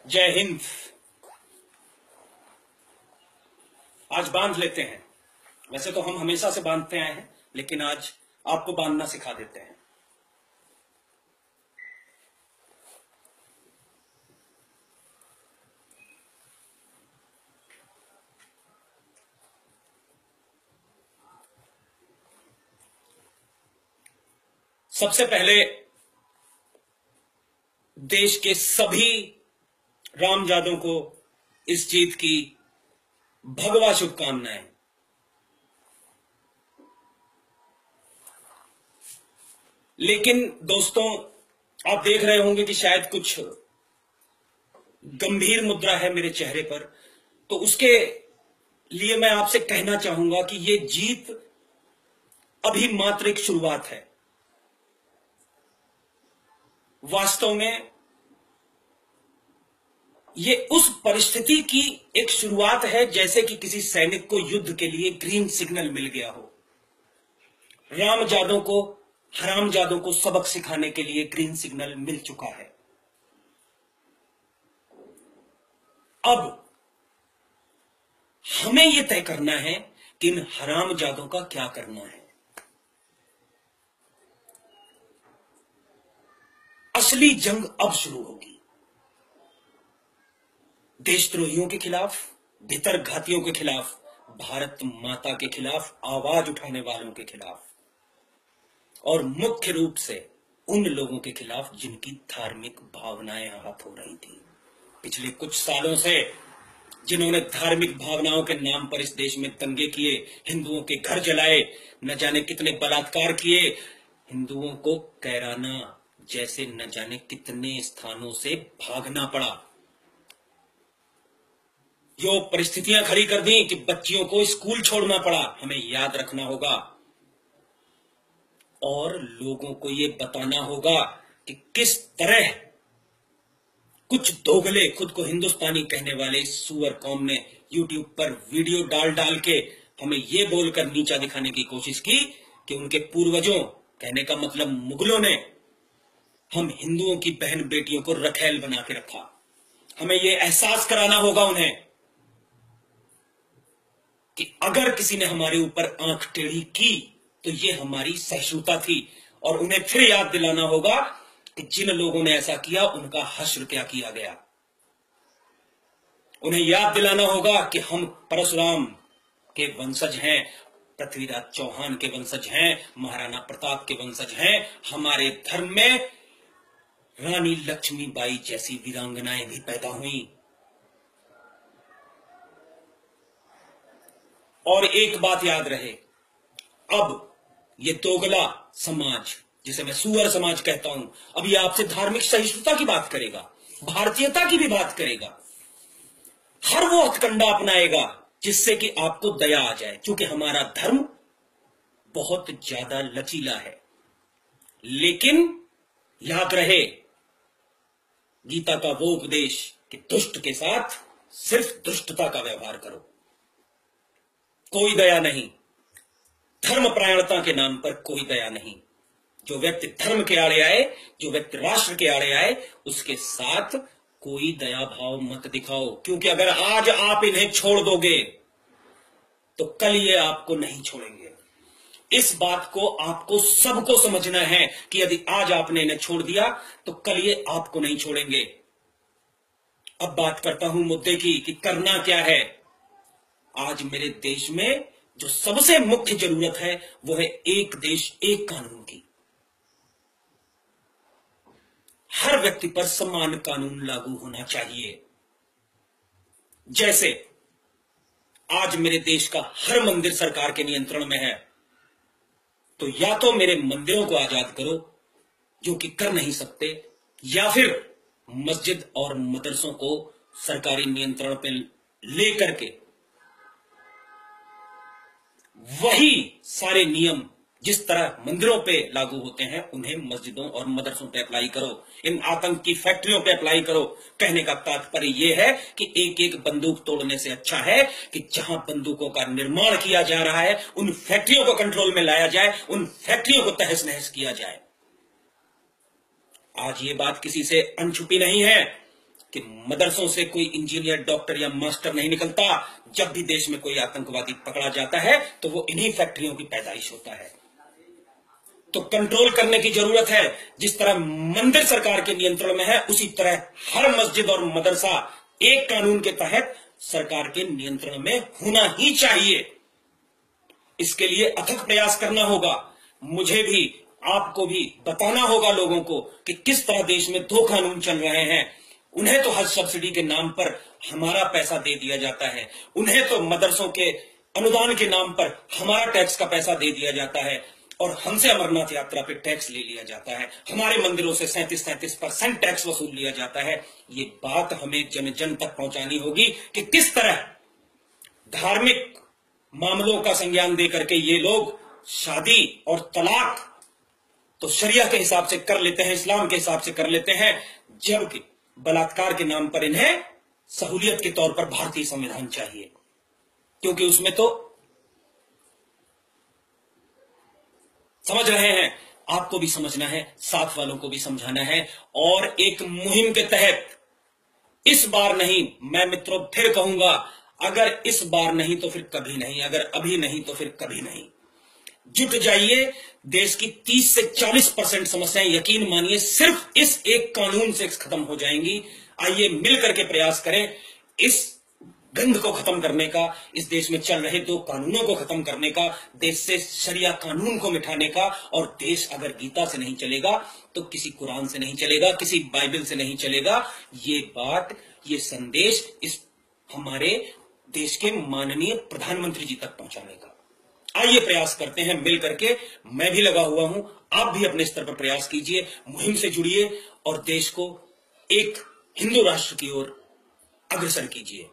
जय हिंद। आज बांध लेते हैं। वैसे तो हम हमेशा से बांधते आए हैं, लेकिन आज आपको बांधना सिखा देते हैं। सबसे पहले देश के सभी रामजादों को इस जीत की भगवा शुभकामनाएं। लेकिन दोस्तों, आप देख रहे होंगे कि शायद कुछ गंभीर मुद्रा है मेरे चेहरे पर, तो उसके लिए मैं आपसे कहना चाहूंगा कि ये जीत अभी मात्र एक शुरुआत है। वास्तव में ये उस परिस्थिति की एक शुरुआत है जैसे कि किसी सैनिक को युद्ध के लिए ग्रीन सिग्नल मिल गया हो। रामजादों को, हरामजादों को सबक सिखाने के लिए ग्रीन सिग्नल मिल चुका है। अब हमें यह तय करना है कि इन हरामजादों का क्या करना है। असली जंग अब शुरू होगी। देशद्रोहियों के खिलाफ, भीतर घातियों के खिलाफ, भारत माता के खिलाफ आवाज उठाने वालों के खिलाफ, और मुख्य रूप से उन लोगों के खिलाफ जिनकी धार्मिक भावनाएं आहत हो रही थी। पिछले कुछ सालों से जिन्होंने धार्मिक भावनाओं के नाम पर इस देश में दंगे किए, हिंदुओं के घर जलाए, न जाने कितने बलात्कार किए, हिंदुओं को कैराना जैसे न जाने कितने स्थानों से भागना पड़ा, जो परिस्थितियां खड़ी कर दी कि बच्चियों को स्कूल छोड़ना पड़ा, हमें याद रखना होगा और लोगों को यह बताना होगा कि किस तरह कुछ दोगले, खुद को हिंदुस्तानी कहने वाले सुअर कौम ने यूट्यूब पर वीडियो डाल डाल के हमें यह बोलकर नीचा दिखाने की कोशिश की कि उनके पूर्वजों, कहने का मतलब मुगलों ने, हम हिंदुओं की बहन बेटियों को रखैल बना के रखा। हमें यह एहसास कराना होगा उन्हें कि अगर किसी ने हमारे ऊपर आंख टेढ़ी की तो ये हमारी सहिष्णुता थी, और उन्हें फिर याद दिलाना होगा कि जिन लोगों ने ऐसा किया उनका हश्र क्या किया गया। उन्हें याद दिलाना होगा कि हम परशुराम के वंशज हैं, पृथ्वीराज चौहान के वंशज हैं, महाराणा प्रताप के वंशज हैं। हमारे धर्म में रानी लक्ष्मीबाई जैसी वीरांगनाएं भी पैदा हुई। और एक बात याद रहे, अब ये दोगला समाज, जिसे मैं सुअर समाज कहता हूं, अब ये आपसे धार्मिक सहिष्णुता की बात करेगा, भारतीयता की भी बात करेगा, हर वो हथकंडा अपनाएगा जिससे कि आपको दया आ जाए, क्योंकि हमारा धर्म बहुत ज्यादा लचीला है। लेकिन याद रहे गीता का वो उपदेश कि दुष्ट के साथ सिर्फ दुष्टता का व्यवहार करो, कोई दया नहीं, धर्मपरायणता के नाम पर कोई दया नहीं। जो व्यक्ति धर्म के आड़े आए, जो व्यक्ति राष्ट्र के आड़े आए, उसके साथ कोई दया भाव मत दिखाओ, क्योंकि अगर आज आप इन्हें छोड़ दोगे तो कल ये आपको नहीं छोड़ेंगे। इस बात को आपको सबको समझना है कि यदि आज आपने इन्हें छोड़ दिया तो कल ये आपको नहीं छोड़ेंगे। अब बात करता हूं मुद्दे की कि करना क्या है। आज मेरे देश में जो सबसे मुख्य जरूरत है वो है एक देश एक कानून की। हर व्यक्ति पर समान कानून लागू होना चाहिए। जैसे आज मेरे देश का हर मंदिर सरकार के नियंत्रण में है, तो या तो मेरे मंदिरों को आजाद करो, जो कि कर नहीं सकते, या फिर मस्जिद और मदरसों को सरकारी नियंत्रण पे लेकर के वही सारे नियम जिस तरह मंदिरों पे लागू होते हैं उन्हें मस्जिदों और मदरसों पे अप्लाई करो, इन आतंक की फैक्ट्रियों पे अप्लाई करो। कहने का तात्पर्य यह है कि एक एक बंदूक तोड़ने से अच्छा है कि जहां बंदूकों का निर्माण किया जा रहा है उन फैक्ट्रियों को कंट्रोल में लाया जाए, उन फैक्ट्रियों को तहस नहस किया जाए। आज ये बात किसी से अनछुपी नहीं है कि मदरसों से कोई इंजीनियर, डॉक्टर या मास्टर नहीं निकलता। जब भी देश में कोई आतंकवादी पकड़ा जाता है तो वो इन्हीं फैक्ट्रियों की पैदाइश होता है। तो कंट्रोल करने की जरूरत है। जिस तरह मंदिर सरकार के नियंत्रण में है, उसी तरह हर मस्जिद और मदरसा एक कानून के तहत सरकार के नियंत्रण में होना ही चाहिए। इसके लिए अथक प्रयास करना होगा। मुझे भी, आपको भी बताना होगा लोगों को कि किस तरह देश में दो कानून चल रहे हैं। उन्हें तो हज सब्सिडी के नाम पर हमारा पैसा दे दिया जाता है, उन्हें तो मदरसों के अनुदान के नाम पर हमारा टैक्स का पैसा दे दिया जाता है, और हमसे अमरनाथ यात्रा पे टैक्स ले लिया जाता है। हमारे मंदिरों से 37% टैक्स वसूल लिया जाता है। ये बात हमें जन जन तक पहुंचानी होगी कि किस तरह धार्मिक मामलों का संज्ञान दे करके ये लोग शादी और तलाक तो शरिया के हिसाब से कर लेते हैं, इस्लाम के हिसाब से कर लेते हैं, जबकि बलात्कार के नाम पर इन्हें सहूलियत के तौर पर भारतीय संविधान चाहिए, क्योंकि उसमें तो समझ रहे हैं, आपको भी समझना है, साथ वालों को भी समझाना है। और एक मुहिम के तहत इस बार नहीं, मैं मित्रों फिर कहूंगा, अगर इस बार नहीं तो फिर कभी नहीं, अगर अभी नहीं तो फिर कभी नहीं। जुट जाइए। देश की 30 से 40% समस्याएं यकीन मानिए सिर्फ इस एक कानून से खत्म हो जाएंगी। आइए मिलकर के प्रयास करें इस गंध को खत्म करने का, इस देश में चल रहे दो कानूनों को खत्म करने का, देश से शरिया कानून को मिटाने का। और देश अगर गीता से नहीं चलेगा तो किसी कुरान से नहीं चलेगा, किसी बाइबल से नहीं चलेगा। ये बात, ये संदेश इस हमारे देश के माननीय प्रधानमंत्री जी तक पहुंचाने का। आइए प्रयास करते हैं मिल करके। मैं भी लगा हुआ हूं, आप भी अपने स्तर पर प्रयास कीजिए, मुहिम से जुड़िए और देश को एक हिंदू राष्ट्र की ओर अग्रसर कीजिए।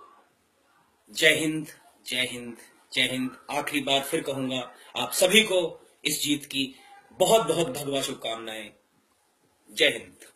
जय हिंद, जय हिंद, जय हिंद। आखिरी बार फिर कहूंगा, आप सभी को इस जीत की बहुत बहुत भगवा शुभकामनाएं। जय हिंद।